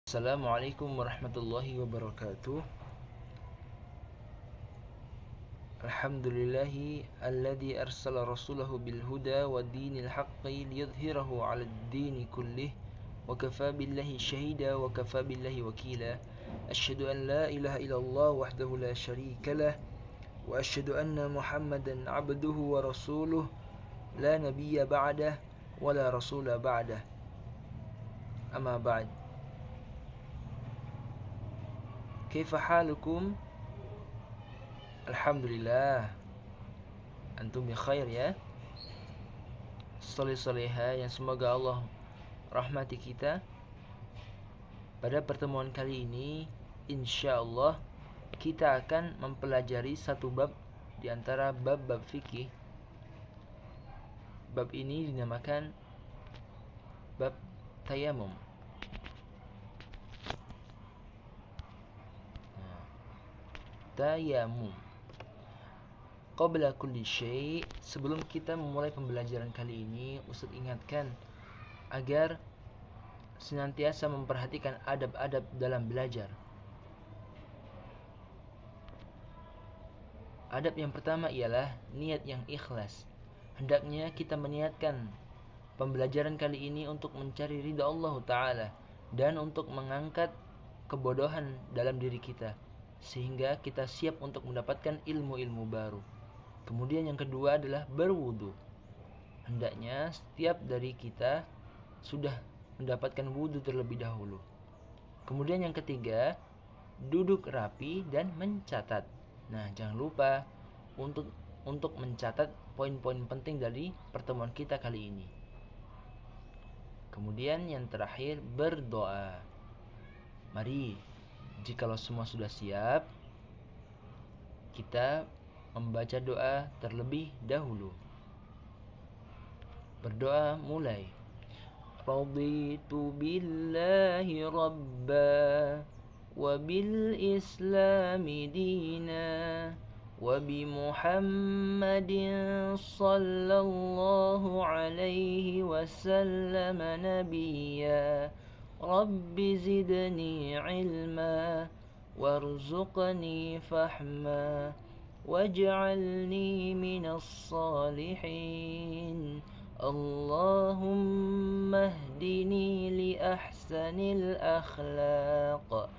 Assalamualaikum warahmatullahi wabarakatuh. Alhamdulillahi alladzi arsala rasulahu bil huda wa dinil haqqi liyudhhirahu 'alad dini kullih wa kafa billahi shahida wa kafa billahi wakila. Asyhadu an la ilaha illallah wahdahu la syarika lah wa asyhadu anna Muhammadan 'abduhu wa rasuluh la nabiyya ba'dah wa la rasula ba'dah. Amma ba'd. Kaifa halukum? Alhamdulillah, antum bi khair ya. Soleh-soleha yang semoga Allah rahmati kita. Pada pertemuan kali ini insyaallah kita akan mempelajari satu bab di antara bab-bab fikih. Bab ini dinamakan bab tayamum. Tayamum. Qabla kulli syai', sebelum kita memulai pembelajaran kali ini, Ustaz ingatkan agar senantiasa memperhatikan adab-adab dalam belajar. Adab yang pertama ialah niat yang ikhlas. Hendaknya kita meniatkan pembelajaran kali ini untuk mencari ridha Allah Ta'ala dan untuk mengangkat kebodohan dalam diri kita, sehingga kita siap untuk mendapatkan ilmu-ilmu baru. Kemudian yang kedua adalah berwudu. Hendaknya setiap dari kita sudah mendapatkan wudu terlebih dahulu. Kemudian yang ketiga, duduk rapi dan mencatat. Nah, jangan lupa untuk mencatat poin-poin penting dari pertemuan kita kali ini. Kemudian yang terakhir, berdoa. Mari, jikalau semua sudah siap, kita membaca doa terlebih dahulu. Berdoa mulai. Raditu billahi rabba wa bil islami dina wa bi Muhammadin sallallahu alaihi wasallam nabiyya. Rabbi zidni ilma warzuqni fahma waj'alni minas salihin. Allahumma hdini li ahsanil akhlaq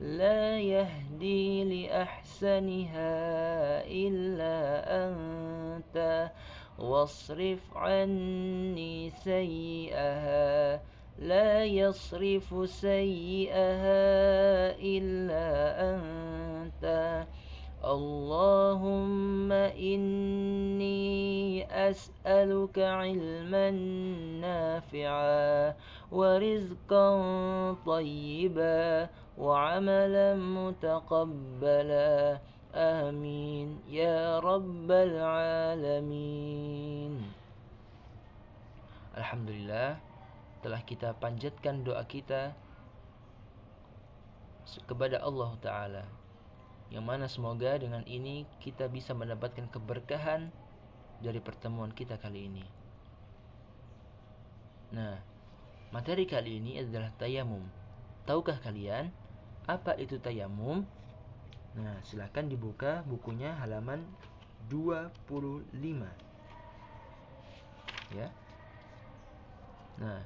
la yahdi li ahsaniha illa anta wasrif anni sayyi'aha la yasrifu sayyi'aha illa anta. Allahumma inni as'aluka ilman nafi'a wa rizqan tayyiba wa amalan mutaqabbala. Amin ya rabbal alamin. Alhamdulillah, telah kita panjatkan doa kita kepada Allah Ta'ala, yang mana semoga dengan ini kita bisa mendapatkan keberkahan dari pertemuan kita kali ini. Nah, materi kali ini adalah tayamum. Tahukah kalian apa itu tayamum? Nah, silakan dibuka bukunya halaman 25. Ya. Nah,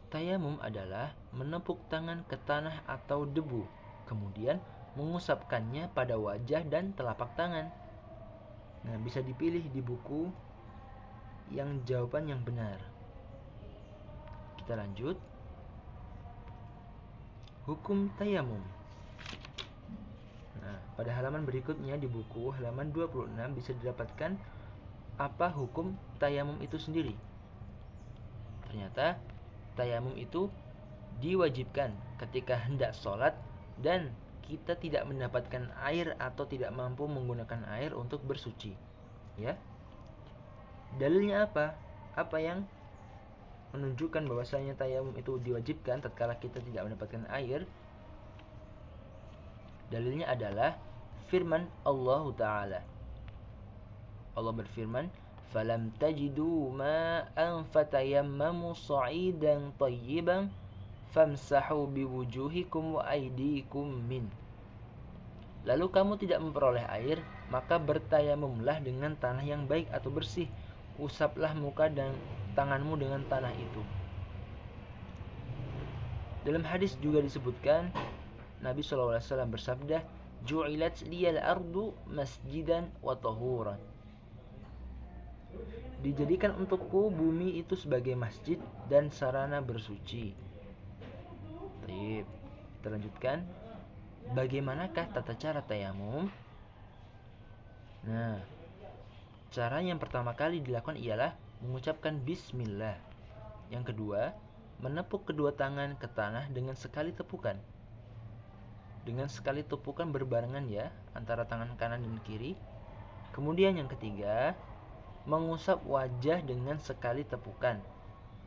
tayamum adalah menepuk tangan ke tanah atau debu, kemudian mengusapkannya pada wajah dan telapak tangan. Nah, bisa dipilih di buku yang jawaban yang benar. Kita lanjut. Hukum tayamum. Nah, pada halaman berikutnya di buku halaman 26 bisa didapatkan apa hukum tayamum itu sendiri. Ternyata tayamum itu diwajibkan ketika hendak sholat dan kita tidak mendapatkan air atau tidak mampu menggunakan air untuk bersuci. Ya. Dalilnya apa? Apa yang menunjukkan bahwasanya tayamum itu diwajibkan tatkala kita tidak mendapatkan air? Dalilnya adalah firman Allah Ta'ala. Allah berfirman, "Falam tajidu ma'an fatayammamu sa'idan tayyiban famsahu biwujuhikum wa aydikum min. Lalu kamu tidak memperoleh air, maka bertayamumlah dengan tanah yang baik atau bersih. Usaplah muka dan tanganmu dengan tanah itu. Dalam hadis juga disebutkan, Nabi SAW bersabda, Ju'ilat liyal ardu masjidan wa tahuran. Dijadikan untukku bumi itu sebagai masjid dan sarana bersuci. Baik, kita lanjutkan. Bagaimanakah tata cara tayamum? Nah, cara yang pertama kali dilakukan ialah mengucapkan bismillah. Yang kedua, menepuk kedua tangan ke tanah dengan sekali tepukan. Dengan sekali tepukan berbarengan ya, antara tangan kanan dan kiri. Kemudian yang ketiga, mengusap wajah dengan sekali tepukan.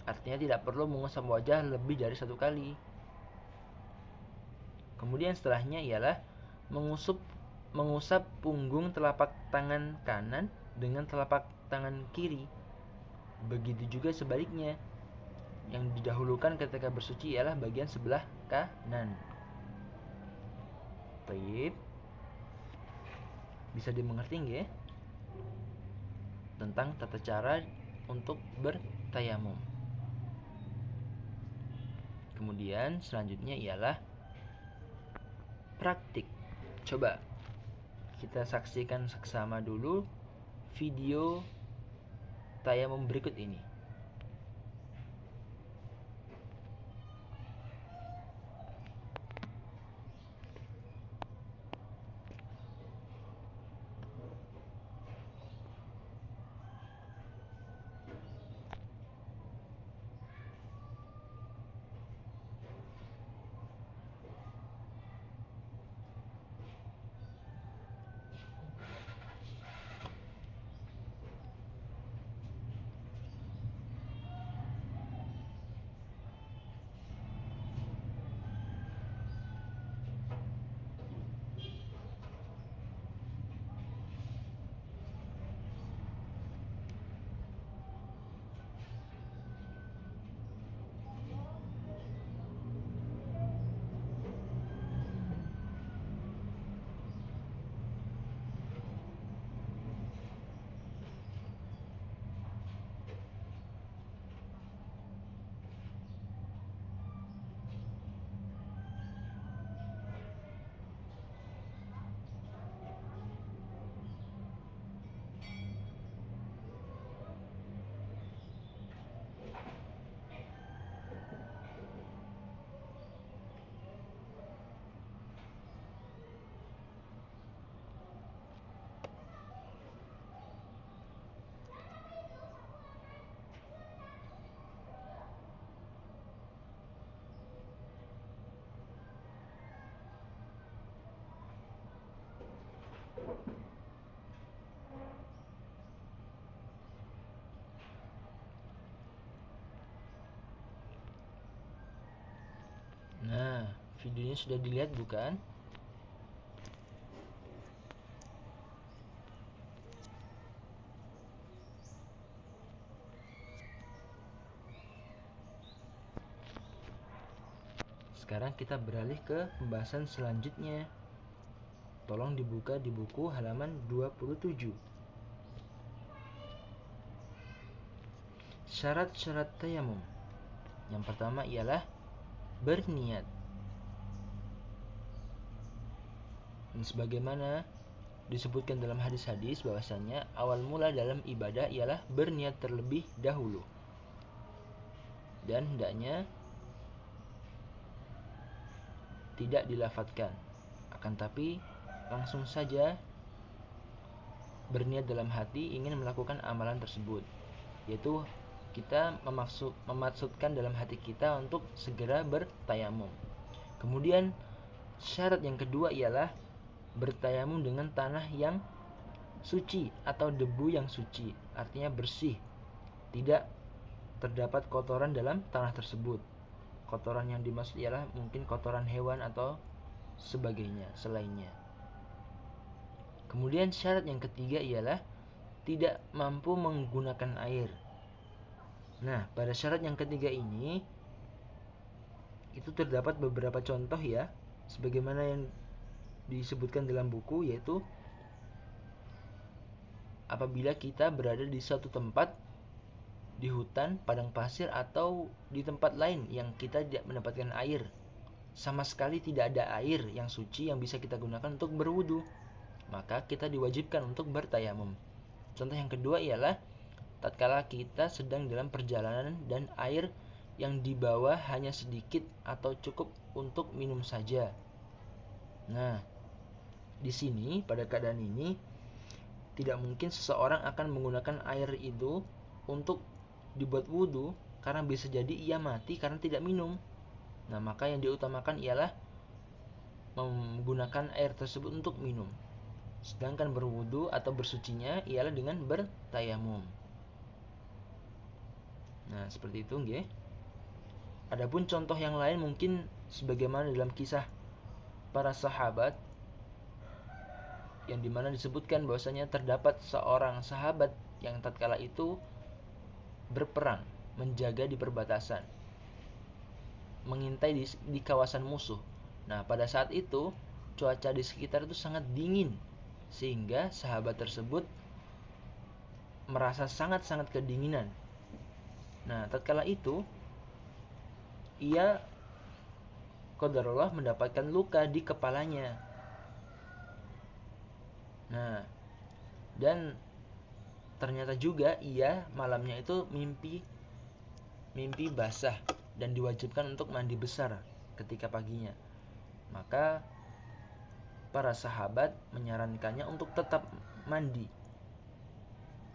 Artinya tidak perlu mengusap wajah lebih dari satu kali. Kemudian setelahnya ialah mengusap punggung telapak tangan kanan dengan telapak tangan kiri. Begitu juga sebaliknya. Yang didahulukan ketika bersuci ialah bagian sebelah kanan. Baik. Bisa dimengerti nggih? Tentang tata cara untuk bertayamum. Kemudian selanjutnya ialah praktik. Coba kita saksikan seksama dulu video tayamum berikut ini. Nah, videonya sudah dilihat bukan? Sekarang kita beralih ke pembahasan selanjutnya. Tolong dibuka di buku halaman 27. Syarat-syarat tayamum. Yang pertama ialah berniat. Dan sebagaimana disebutkan dalam hadis-hadis bahwasanya awal mula dalam ibadah ialah berniat terlebih dahulu. Dan hendaknya tidak dilafadzkan, akan tapi langsung saja berniat dalam hati ingin melakukan amalan tersebut, yaitu kita memaksudkan dalam hati kita untuk segera bertayamum. Kemudian syarat yang kedua ialah bertayamum dengan tanah yang suci atau debu yang suci, artinya bersih, tidak terdapat kotoran dalam tanah tersebut. Kotoran yang dimaksud ialah mungkin kotoran hewan atau sebagainya, selainnya. Kemudian syarat yang ketiga ialah tidak mampu menggunakan air. Nah, pada syarat yang ketiga ini itu terdapat beberapa contoh ya, sebagaimana yang disebutkan dalam buku, yaitu apabila kita berada di suatu tempat, di hutan, padang pasir, atau di tempat lain yang kita tidak mendapatkan air, sama sekali tidak ada air yang suci yang bisa kita gunakan untuk berwudu, maka kita diwajibkan untuk bertayamum. Contoh yang kedua ialah tatkala kita sedang dalam perjalanan dan air yang dibawa hanya sedikit atau cukup untuk minum saja. Nah, di sini pada keadaan ini tidak mungkin seseorang akan menggunakan air itu untuk dibuat wudhu, karena bisa jadi ia mati karena tidak minum. Nah, maka yang diutamakan ialah menggunakan air tersebut untuk minum. Sedangkan berwudhu atau bersucinya ialah dengan bertayamum. Nah, seperti itu nggih. Adapun contoh yang lain mungkin sebagaimana dalam kisah para sahabat, yang dimana disebutkan bahwasanya terdapat seorang sahabat yang tatkala itu berperang, menjaga di perbatasan, mengintai di kawasan musuh. Nah, pada saat itu cuaca di sekitar itu sangat dingin, sehingga sahabat tersebut merasa sangat-sangat kedinginan. Nah, tatkala itu ia qadarullah mendapatkan luka di kepalanya. Nah, dan ternyata juga ia malamnya itu mimpi basah dan diwajibkan untuk mandi besar ketika paginya. Maka para sahabat menyarankannya untuk tetap mandi.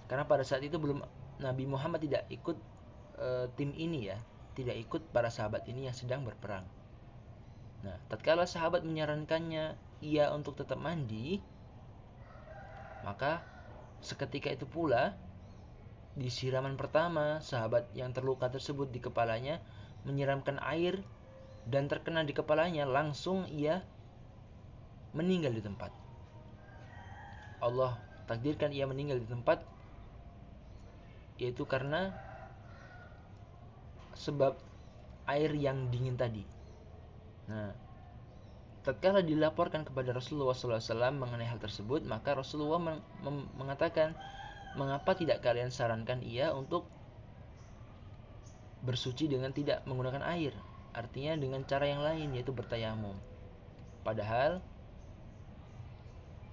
Karena pada saat itu belum, Nabi Muhammad tidak ikut tim ini ya, tidak ikut para sahabat ini yang sedang berperang. Nah, tatkala sahabat menyarankannya ia untuk tetap mandi, maka seketika itu pula di siraman pertama, sahabat yang terluka tersebut di kepalanya menyiramkan air dan terkena di kepalanya, langsung ia meninggal di tempat. Allah takdirkan ia meninggal di tempat, yaitu karena sebab air yang dingin tadi. Nah, tatkala dilaporkan kepada Rasulullah SAW mengenai hal tersebut, maka Rasulullah mengatakan, mengapa tidak kalian sarankan ia untuk bersuci dengan tidak menggunakan air, artinya dengan cara yang lain, yaitu bertayamum. Padahal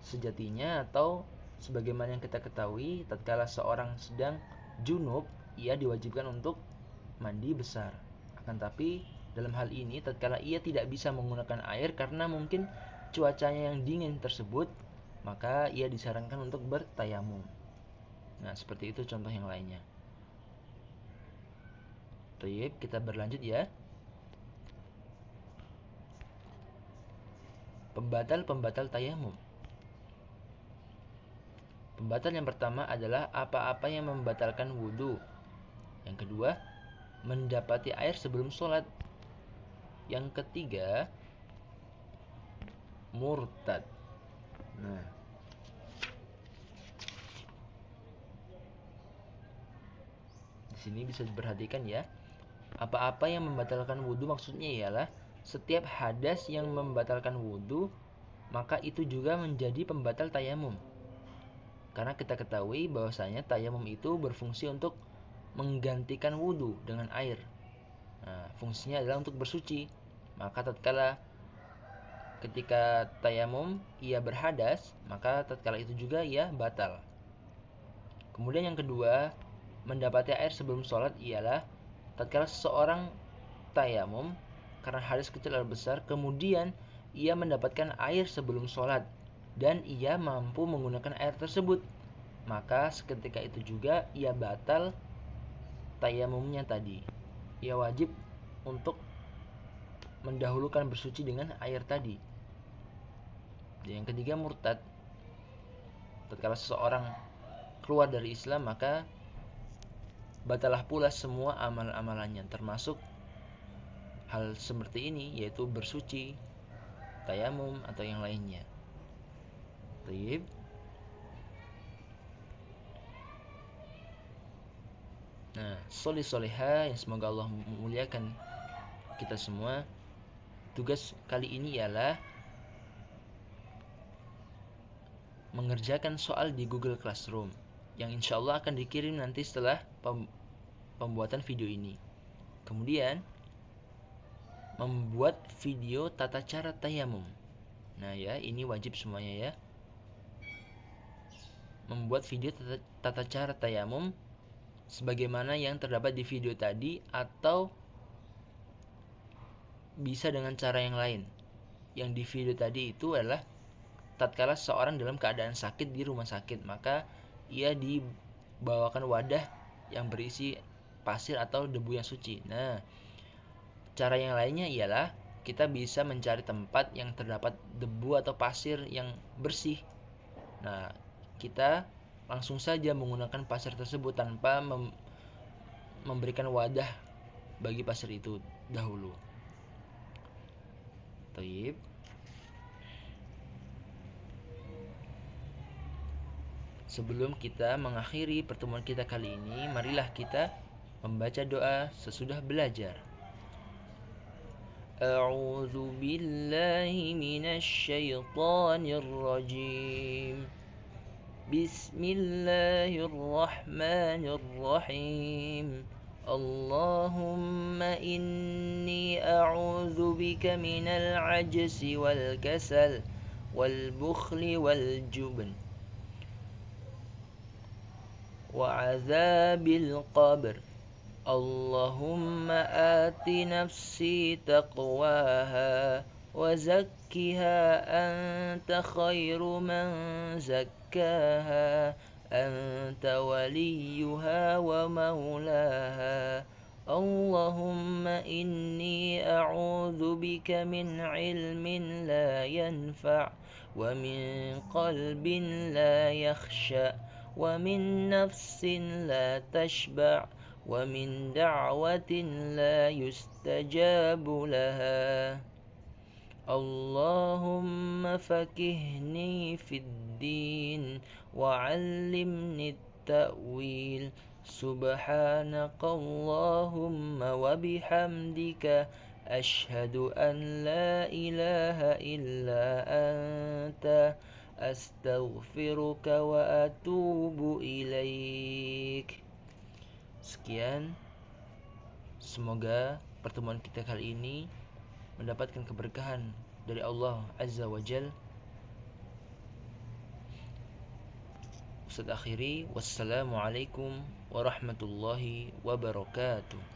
sejatinya atau sebagaimana yang kita ketahui, tatkala seorang sedang junub, ia diwajibkan untuk mandi besar. Akan tapi dalam hal ini tatkala ia tidak bisa menggunakan air karena mungkin cuacanya yang dingin tersebut, maka ia disarankan untuk bertayamum. Nah, seperti itu contoh yang lainnya. Baik, kita berlanjut ya. Pembatal-pembatal tayamum. Pembatal yang pertama adalah apa-apa yang membatalkan wudhu. Yang kedua, mendapati air sebelum sholat. Yang ketiga, murtad. Nah, di sini bisa diperhatikan ya. Apa-apa yang membatalkan wudhu maksudnya ialah setiap hadas yang membatalkan wudhu, maka itu juga menjadi pembatal tayamum. Karena kita ketahui bahwasanya tayamum itu berfungsi untuk menggantikan wudhu dengan air. Nah, fungsinya adalah untuk bersuci. Maka tatkala ketika tayamum ia berhadas, maka tatkala itu juga ia batal. Kemudian yang kedua, mendapati air sebelum sholat ialah tatkala seseorang tayamum karena hadas kecil atau besar, kemudian ia mendapatkan air sebelum sholat dan ia mampu menggunakan air tersebut, maka seketika itu juga ia batal tayamumnya tadi. Ia wajib untuk mendahulukan bersuci dengan air tadi. Dan yang ketiga, murtad. Tatkala seseorang keluar dari Islam, maka batalah pula semua amal-amalannya, termasuk hal seperti ini, yaitu bersuci, tayamum, atau yang lainnya. Baik. Nah, soleh-soleha yang semoga Allah memuliakan kita semua. Tugas kali ini ialah mengerjakan soal di Google Classroom yang insya Allah akan dikirim nanti setelah pembuatan video ini. Kemudian membuat video tata cara tayamum. Nah ya, ini wajib semuanya ya. Membuat video tata cara tayamum sebagaimana yang terdapat di video tadi, atau bisa dengan cara yang lain. Yang di video tadi itu adalah tatkala seorang dalam keadaan sakit di rumah sakit, maka ia dibawakan wadah yang berisi pasir atau debu yang suci. Nah, cara yang lainnya ialah kita bisa mencari tempat yang terdapat debu atau pasir yang bersih. Nah, kita langsung saja menggunakan pasir tersebut tanpa memberikan wadah bagi pasir itu dahulu. Taib. Sebelum kita mengakhiri pertemuan kita kali ini, marilah kita membaca doa sesudah belajar. A'udzu billahi minasy syaithanir rajim. Bismillahirrahmanirrahim. Allahumma inni a'udzu bika minal ajzi wal kasal wal bukhli wal jubn وعذاب القبر اللهم آت نفسي تقواها وزكها أنت خير من زكاها أنت وليها ومولاها اللهم إني أعوذ بك من علم لا ينفع ومن قلب لا يخشع ومن نفس لا تشبع ومن دعوة لا يستجاب لها اللهم فقهني في الدين وعلمني التأويل سبحانك اللهم وبحمدك أشهد أن لا إله إلا أنت أستغفرك وأتوب إليك. Sekian, semoga pertemuan kita kali ini mendapatkan keberkahan dari Allah Azza wa Jal. Ustaz akhiri, wassalamualaikum warahmatullahi wabarakatuh.